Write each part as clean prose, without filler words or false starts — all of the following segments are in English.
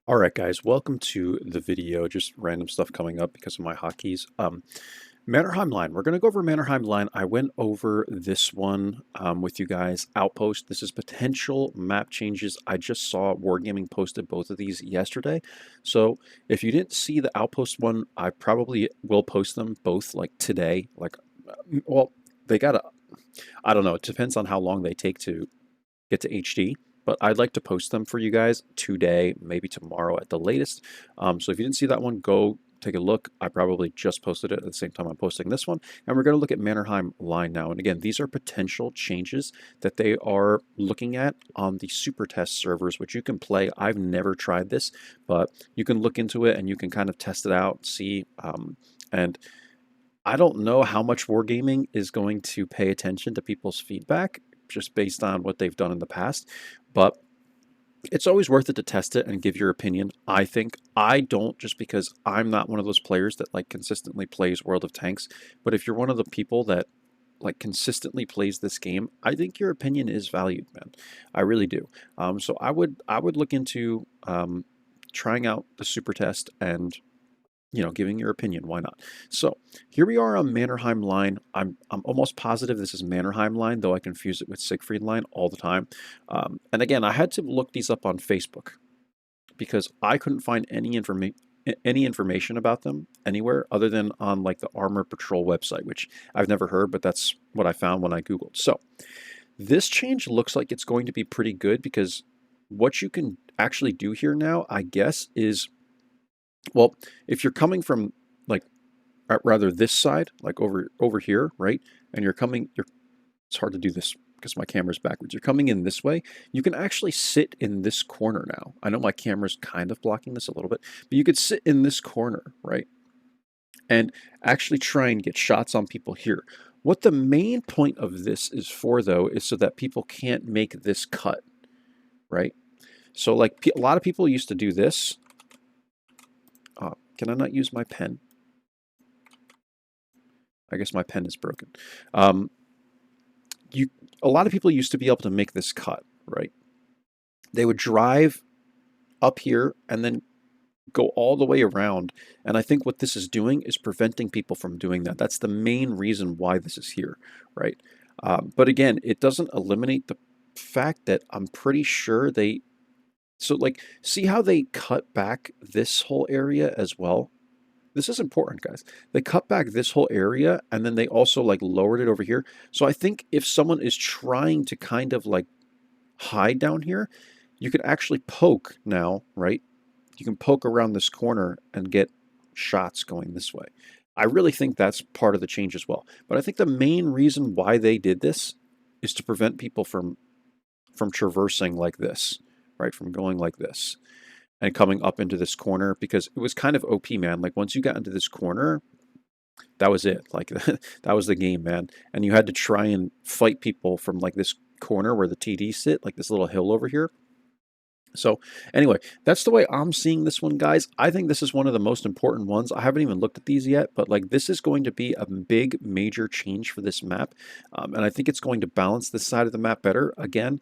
All right, guys, welcome to the video. Just random stuff coming up because of my hotkeys. Mannerheim Line. We're going to go over Mannerheim Line. I went over this one with you guys. Outpost. This is potential map changes. I just saw Wargaming posted both of these yesterday. So if you didn't see the Outpost one, I probably will post them both like today. Well, they gotta. I don't know. It depends on how long they take to get to HD, but I'd like to post them for you guys today, maybe tomorrow at the latest. So if you didn't see that one, go take a look. I probably just posted it at the same time I'm posting this one. And we're going to look at Mannerheim Line now. And again, these are potential changes that they are looking at on the super test servers, which you can play. I've never tried this, but you can look into it and you can kind of test it out, see. And I don't know how much Wargaming is going to pay attention to people's feedback just based on what they've done in the past, but it's always worth it to test it and give your opinion. I think I don't, just because I'm not one of those players that like consistently plays World of Tanks, but if you're one of the people that like consistently plays this game, I think your opinion is valued, man. I really do. So I would look into trying out the super test and giving your opinion. Why not? So here we are on Mannerheim Line. I'm almost positive this is Mannerheim Line, though I confuse it with Siegfried Line all the time. And again, I had to look these up on Facebook because I couldn't find any information about them anywhere other than on like the Armor Patrol website, which I've never heard, but that's what I found when I Googled. So this change looks like it's going to be pretty good because what you can actually do here now, I guess, is, well, if you're coming from like rather this side, like over here, right? And it's hard to do this because my camera's backwards. You're coming in this way, you can actually sit in this corner now. I know my camera's kind of blocking this a little bit, but you could sit in this corner, right? And actually try and get shots on people here. What the main point of this is for, though, is so that people can't make this cut, right? So like a lot of people used to do this. Can I not use my pen? I guess my pen is broken. A lot of people used to be able to make this cut, right? They would drive up here and then go all the way around. And I think what this is doing is preventing people from doing that. That's the main reason why this is here, right? But again, it doesn't eliminate the fact that I'm pretty sure so like, see how they cut back this whole area as well? This is important, guys. They cut back this whole area and then they also like lowered it over here. So I think if someone is trying to kind of like hide down here, you could actually poke now, right? You can poke around this corner and get shots going this way. I really think that's part of the change as well. But I think the main reason why they did this is to prevent people from traversing like this, right? From going like this and coming up into this corner, because it was kind of OP, man. Like once you got into this corner, that was it. Like that was the game, man. And you had to try and fight people from like this corner where the TDs sit, like this little hill over here. So anyway, that's the way I'm seeing this one, guys. I think this is one of the most important ones. I haven't even looked at these yet, but like this is going to be a big major change for this map. And I think it's going to balance this side of the map better. Again,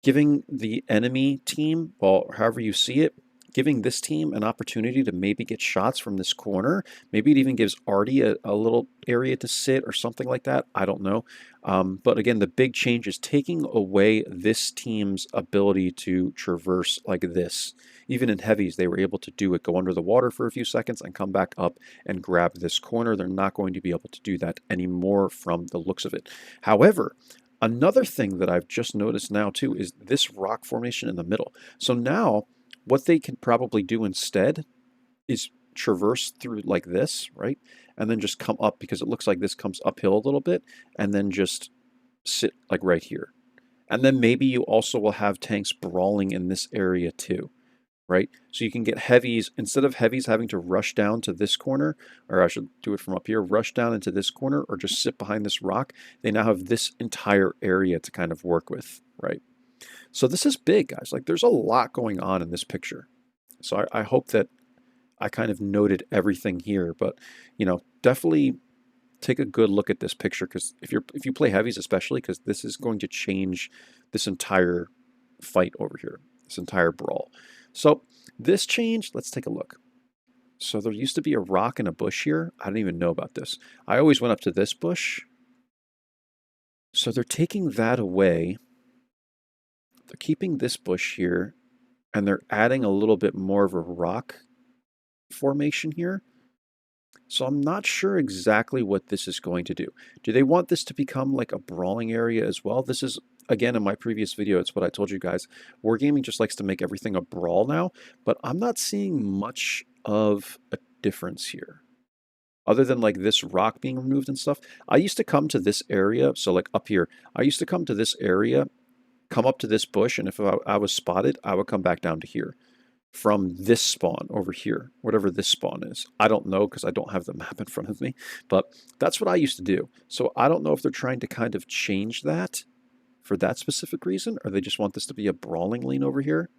giving the enemy team, well, however you see it, giving this team an opportunity to maybe get shots from this corner. Maybe it even gives Artie a little area to sit or something like that. I don't know. But again, the big change is taking away this team's ability to traverse like this. Even in heavies, they were able to do it, go under the water for a few seconds and come back up and grab this corner. They're not going to be able to do that anymore from the looks of it. However, another thing that I've just noticed now too is this rock formation in the middle. So now what they can probably do instead is traverse through like this, right? And then just come up, because it looks like this comes uphill a little bit, and then just sit like right here. And then maybe you also will have tanks brawling in this area too, right? So you can get heavies, instead of heavies having to rush down to this corner, or I should do it from up here, rush down into this corner or just sit behind this rock, they now have this entire area to kind of work with, right? So this is big, guys. Like there's a lot going on in this picture. So I hope that I kind of noted everything here, but definitely take a good look at this picture, because if you play heavies especially, because this is going to change this entire fight over here, this entire brawl. So This change, let's take a look. So there used to be a rock and a bush here. I didn't even know about this. I always went up to this bush. So they're taking that away. They're keeping this bush here, and they're adding a little bit more of a rock formation here. So I'm not sure exactly what this is going to do. Do they want this to become like a brawling area as well? This is, again, in my previous video, it's what I told you guys. Wargaming just likes to make everything a brawl now, but I'm not seeing much of a difference here. Other than like this rock being removed and stuff. I used to come to this area, so like up here, I used to come to this area, come up to this bush, and if I was spotted, I would come back down to here from this spawn over here, whatever this spawn is. I don't know because I don't have the map in front of me, but that's what I used to do. So I don't know if they're trying to kind of change that for that specific reason, or they just want this to be a brawling lane over here.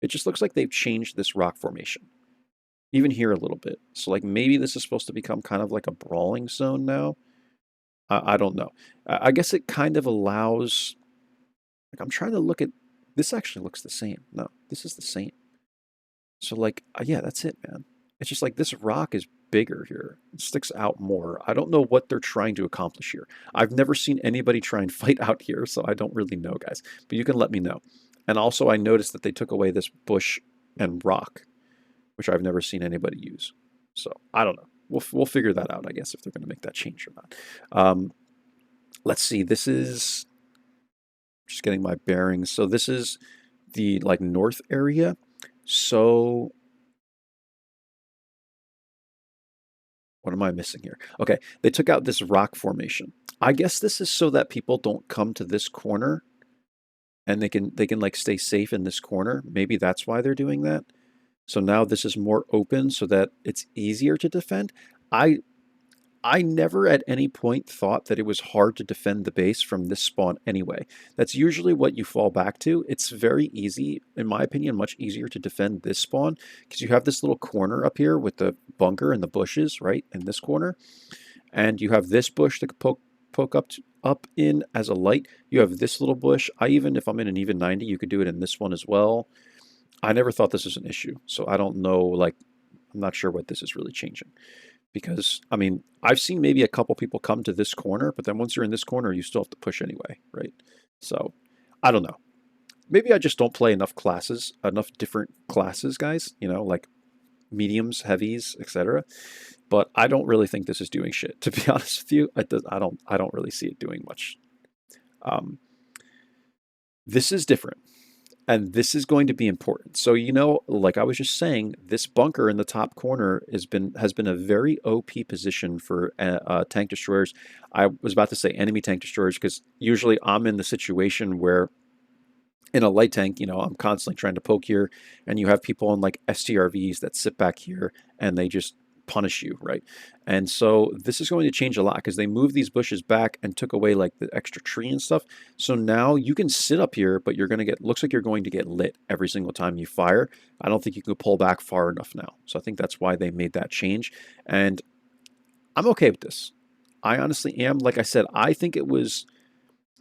It just looks like they've changed this rock formation. Even here a little bit. So like maybe this is supposed to become kind of like a brawling zone now. I don't know. I guess it kind of allows, like I'm trying to look at, this actually looks the same. No, this is the same. So like, yeah, that's it, man. It's just like this rock is bigger here. It sticks out more. I don't know what they're trying to accomplish here. I've never seen anybody try and fight out here, so I don't really know, guys. But you can let me know. And also I noticed that they took away this bush and rock, which I've never seen anybody use. So I don't know. We'll figure that out, I guess, if they're going to make that change or not. Let's see. This is just getting my bearings. So this is the like north area. So what am I missing here? Okay, they took out this rock formation. I guess this is so that people don't come to this corner and they can like stay safe in this corner. Maybe that's why they're doing that. So now this is more open so that it's easier to defend. I I never at any point thought that it was hard to defend the base from this spawn anyway. That's usually what you fall back to. It's very easy, in my opinion, much easier to defend this spawn because you have this little corner up here with the bunker and the bushes, right, in this corner. And you have this bush to poke up in as a light. You have this little bush. Even if I'm in an even 90, you could do it in this one as well. I never thought this was an issue. So I don't know, like, I'm not sure what this is really changing. Because, I mean, I've seen maybe a couple people come to this corner, but then once you're in this corner, you still have to push anyway, right? So, I don't know. Maybe I just don't play enough classes, enough different classes, guys, you know, like mediums, heavies, etc. But I don't really think this is doing shit, to be honest with you. I don't really see it doing much. Um, this is different. And this is going to be important. So, you know, like I was just saying, this bunker in the top corner has been a very OP position for tank destroyers. I was about to say enemy tank destroyers because usually I'm in the situation where in a light tank, you know, I'm constantly trying to poke here, and you have people on like STRVs that sit back here and they just punish you, right? And so this is going to change a lot because they moved these bushes back and took away like the extra tree and stuff. So now you can sit up here, but you're going to looks like you're going to get lit every single time you fire. I don't think you can pull back far enough now. So I think that's why they made that change. And I'm okay with this. I honestly am. Like I said, I think it was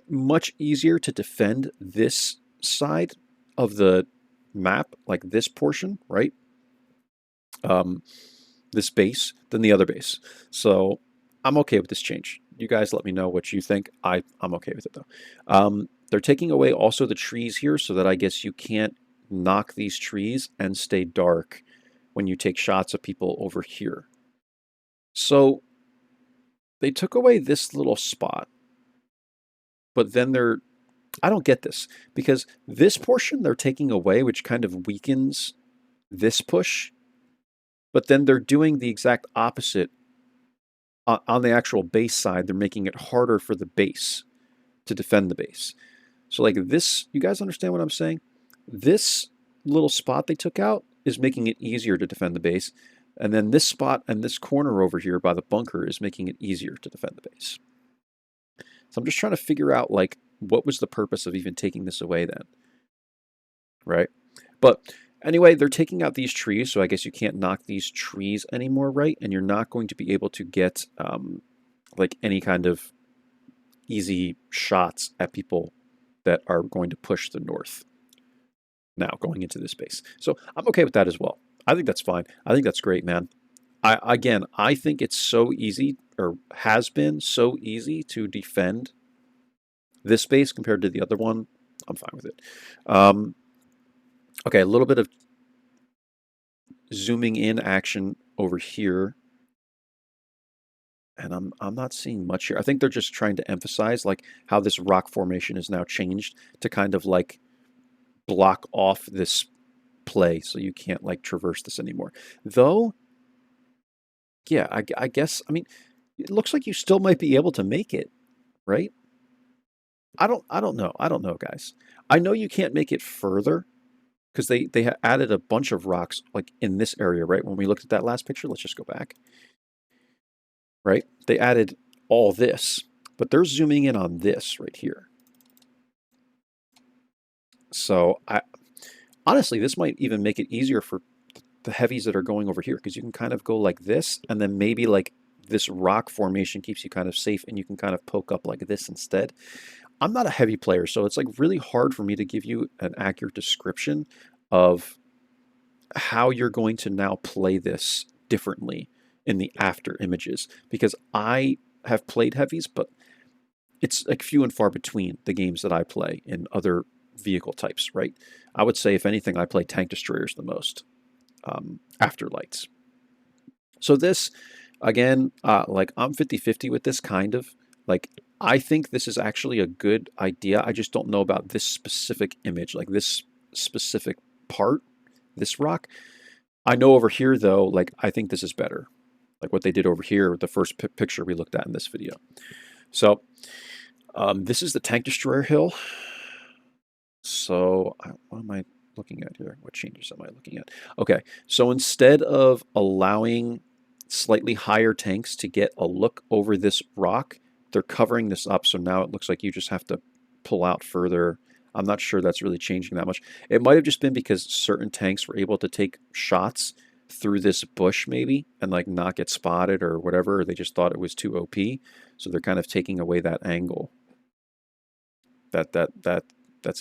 much easier to defend this side of the map, like this portion, right? This base than the other base. So I'm okay with this change. You guys let me know what you think. I'm okay with it though. They're taking away also the trees here so that I guess you can't knock these trees and stay dark when you take shots of people over here. So they took away this little spot, but then I don't get this because this portion they're taking away, which kind of weakens this push, but then they're doing the exact opposite on the actual base side. They're making it harder for the base to defend the base. So like this, you guys understand what I'm saying? This little spot they took out is making it easier to defend the base. And then this spot and this corner over here by the bunker is making it easier to defend the base. So I'm just trying to figure out like what was the purpose of even taking this away then, right? But anyway, they're taking out these trees, so I guess you can't knock these trees anymore, right? And you're not going to be able to get like any kind of easy shots at people that are going to push the north. now going into this base. So I'm okay with that as well. I think that's fine. I think that's great, man. I think it's so easy, or has been so easy to defend this base compared to the other one. I'm fine with it. Um, okay, a little bit of zooming in action over here, and I'm not seeing much here. I think they're just trying to emphasize like how this rock formation is now changed to kind of like block off this play, so you can't like traverse this anymore. Though, yeah, I guess I mean it looks like you still might be able to make it, right? I don't know, guys. I know you can't make it further because they added a bunch of rocks like in this area, right? When we looked at that last picture, let's just go back, right? They added all this, but they're zooming in on this right here. So I honestly, this might even make it easier for the heavies that are going over here because you can kind of go like this, and then maybe like this rock formation keeps you kind of safe, and you can kind of poke up like this instead. I'm not a heavy player, so it's like really hard for me to give you an accurate description of how you're going to now play this differently in the after images because I have played heavies, but it's like few and far between the games that I play in other vehicle types, right? I would say, if anything, I play tank destroyers the most after lights. So this, again, like I'm 50-50 with this kind of. Like, I think this is actually a good idea. I just don't know about this specific image, like this specific part, this rock. I know over here, though, like I think this is better. Like what they did over here, the first picture we looked at in this video. So this is the tank destroyer hill. So what am I looking at here? What changes am I looking at? Okay, so instead of allowing slightly higher tanks to get a look over this rock, they're covering this up. So now it looks like you just have to pull out further. I'm not sure that's really changing that much. It might have just been because certain tanks were able to take shots through this bush maybe and like not get spotted or whatever, or they just thought it was too OP. So they're kind of taking away that angle. That's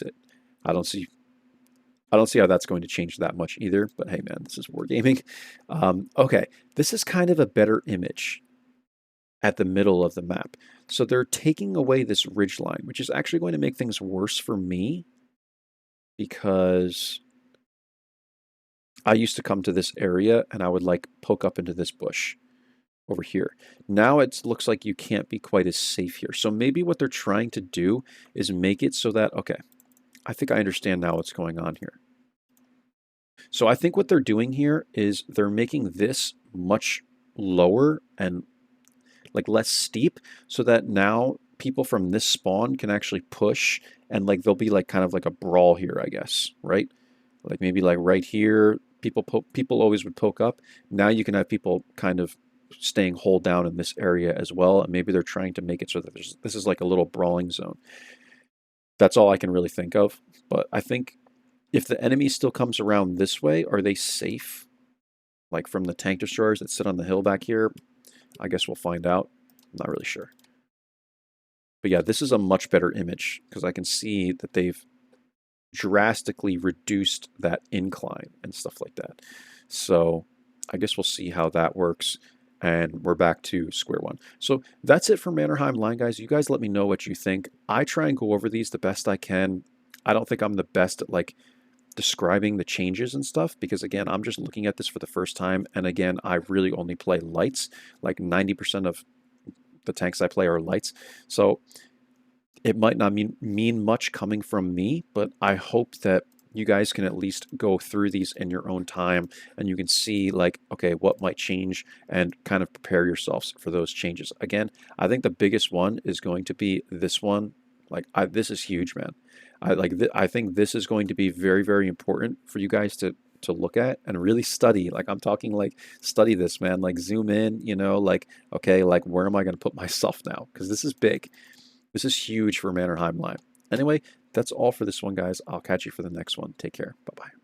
it. I don't see how that's going to change that much either, but hey man, this is wargaming. Okay, this is kind of a better image at the middle of the map. So they're taking away this ridge line, which is actually going to make things worse for me because I used to come to this area and I would like poke up into this bush over here. Now it looks like you can't be quite as safe here. So maybe what they're trying to do is make it so that, okay, I think I understand now what's going on here. So I think what they're doing here is they're making this much lower and like less steep so that now people from this spawn can actually push and like there'll be like kind of like a brawl here, I guess, right? Like maybe like right here, people always would poke up. Now you can have people kind of staying hold down in this area as well, and maybe they're trying to make it so that this is like a little brawling zone. That's all I can really think of. But I think if the enemy still comes around this way, are they safe? Like from the tank destroyers that sit on the hill back here? I guess we'll find out. I'm not really sure. But yeah, this is a much better image because I can see that they've drastically reduced that incline and stuff like that. So I guess we'll see how that works. And we're back to square one. So that's it for Mannerheim Line, guys. You guys let me know what you think. I try and go over these the best I can. I don't think I'm the best at like describing the changes and stuff because again, I'm just looking at this for the first time. And again, I really only play lights. Like 90% of the tanks I play are lights. So it might not mean much coming from me, but I hope that you guys can at least go through these in your own time and you can see like, okay, what might change and kind of prepare yourselves for those changes. Again, I think the biggest one is going to be this one. Like this is huge, man. I think this is going to be very, very important for you guys to look at and really study. Like I'm talking like study this, man. Like zoom in, you know, like, okay, like where am I going to put myself now? Because this is big. This is huge for Mannerheim Line. Anyway, that's all for this one, guys. I'll catch you for the next one. Take care. Bye-bye.